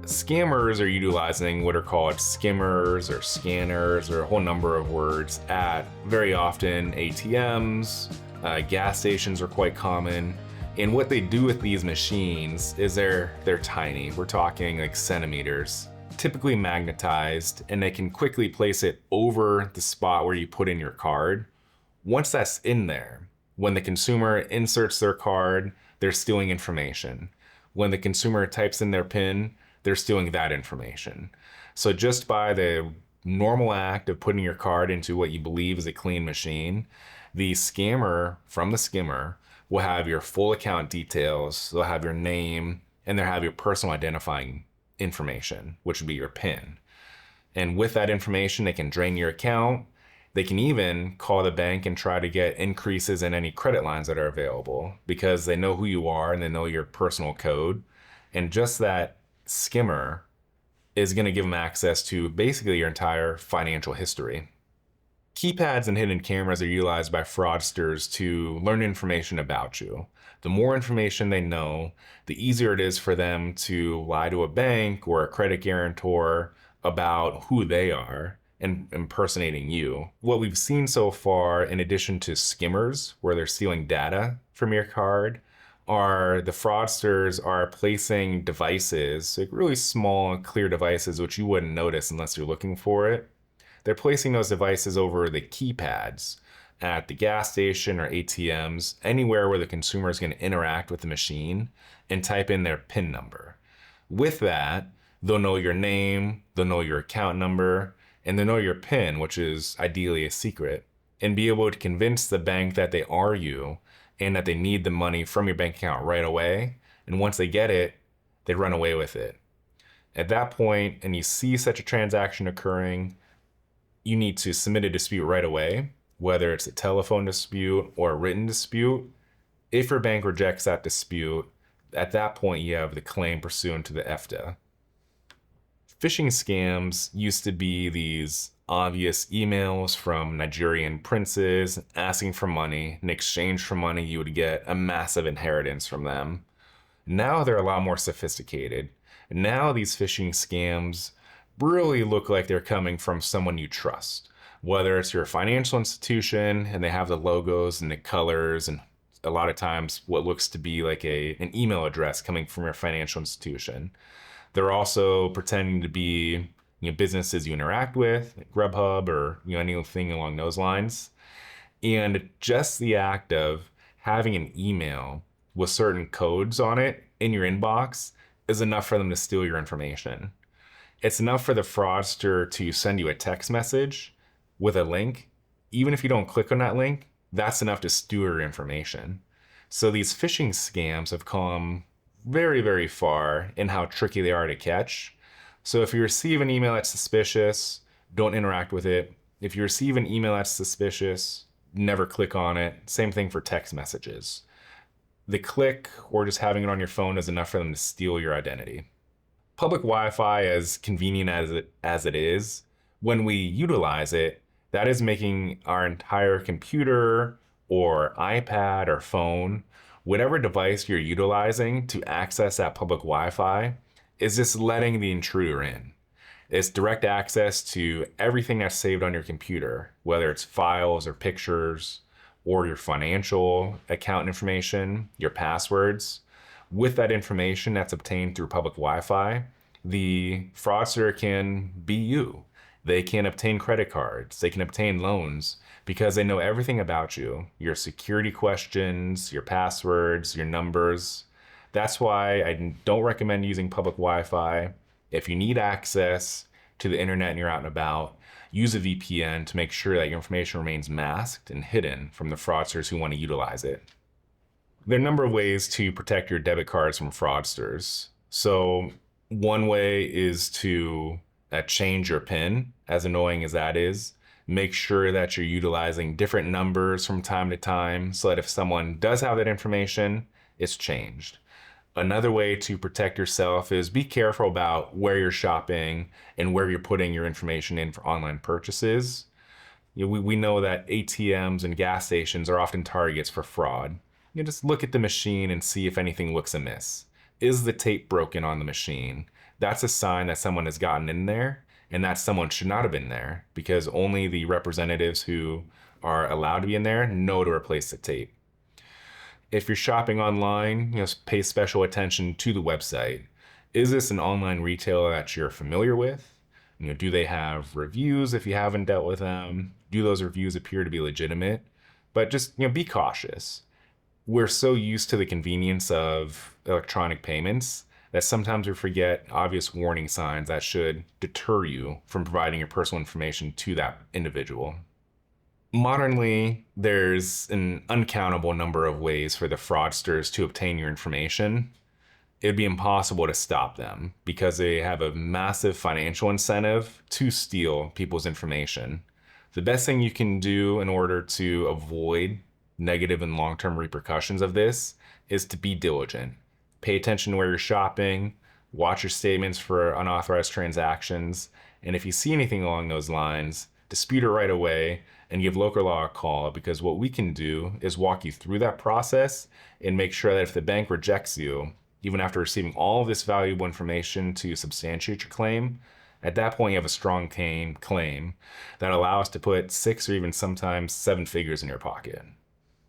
Scammers are utilizing what are called skimmers or scanners or a whole number of words at very often ATMs, gas stations are quite common. And what they do with these machines is they're tiny. We're talking like centimeters, typically magnetized, and they can quickly place it over the spot where you put in your card. Once that's in there, when the consumer inserts their card, they're stealing information. When the consumer types in their PIN, they're stealing that information. So just by the normal act of putting your card into what you believe is a clean machine, the scammer from the skimmer will have your full account details, they'll have your name, and they'll have your personal identifying information, which would be your PIN. And with that information, they can drain your account. They can even call the bank and try to get increases in any credit lines that are available because they know who you are and they know your personal code. And just that skimmer is going to give them access to basically your entire financial history. Keypads and hidden cameras are utilized by fraudsters to learn information about you. The more information they know, the easier it is for them to lie to a bank or a credit guarantor about who they are and impersonating you. What we've seen so far, in addition to skimmers, where they're stealing data from your card, are the fraudsters are placing devices, like really small, clear devices, which you wouldn't notice unless you're looking for it. They're placing those devices over the keypads at the gas station or ATMs, anywhere where the consumer is going to interact with the machine and type in their PIN number. With that, they'll know your name, they'll know your account number, and they'll know your PIN, which is ideally a secret, and be able to convince the bank that they are you and that they need the money from your bank account right away. And once they get it, they run away with it. At that point, and you see such a transaction occurring, you need to submit a dispute right away, whether it's a telephone dispute or a written dispute. If your bank rejects that dispute, at that point you have the claim pursuant to the EFTA. Phishing scams used to be these obvious emails from Nigerian princes asking for money. In exchange for money, you would get a massive inheritance from them. Now they're a lot more sophisticated. Now these phishing scams really look like they're coming from someone you trust. Whether it's your financial institution and they have the logos and the colors and a lot of times what looks to be like an email address coming from your financial institution. They're also pretending to be businesses you interact with, like Grubhub or anything along those lines. And just the act of having an email with certain codes on it in your inbox is enough for them to steal your information. It's enough for the fraudster to send you a text message with a link. Even if you don't click on that link, that's enough to steal your information. So these phishing scams have come very, very far in how tricky they are to catch. So if you receive an email that's suspicious, don't interact with it. If you receive an email that's suspicious, never click on it. Same thing for text messages. The click or just having it on your phone is enough for them to steal your identity. Public Wi-Fi, as convenient as it is, when we utilize it, that is making our entire computer or iPad or phone, whatever device you're utilizing to access that public Wi-Fi, is just letting the intruder in. It's direct access to everything that's saved on your computer, whether it's files or pictures or your financial account information, your passwords. With that information that's obtained through public Wi-Fi, the fraudster can be you. They can obtain credit cards, they can obtain loans because they know everything about you, your security questions, your passwords, your numbers. That's why I don't recommend using public Wi-Fi. If you need access to the internet and you're out and about, use a VPN to make sure that your information remains masked and hidden from the fraudsters who want to utilize it. There are a number of ways to protect your debit cards from fraudsters. So one way is to change your PIN, as annoying as that is. Make sure that you're utilizing different numbers from time to time so that if someone does have that information, it's changed. Another way to protect yourself is be careful about where you're shopping and where you're putting your information in for online purchases. We know that ATMs and gas stations are often targets for fraud. Just look at the machine and see if anything looks amiss. Is the tape broken on the machine? that's a sign that someone has gotten in there, and that someone should not have been there, because only the representatives who are allowed to be in there know to replace the tape. If you're shopping online, pay special attention to the website. Is this an online retailer that you're familiar with? Do they have reviews if you haven't dealt with them? Do those reviews appear to be legitimate? But just, be cautious. We're so used to the convenience of electronic payments that sometimes we forget obvious warning signs that should deter you from providing your personal information to that individual. Modernly, there's an uncountable number of ways for the fraudsters to obtain your information. It'd be impossible to stop them because they have a massive financial incentive to steal people's information. The best thing you can do in order to avoid negative and long-term repercussions of this is to be diligent. Pay attention to where you're shopping, watch your statements for unauthorized transactions, and if you see anything along those lines, dispute it right away and give local law a call, because what we can do is walk you through that process and make sure that if the bank rejects you, even after receiving all of this valuable information to substantiate your claim, at that point you have a strong claim that allows us to put 6 or even sometimes 7 figures in your pocket.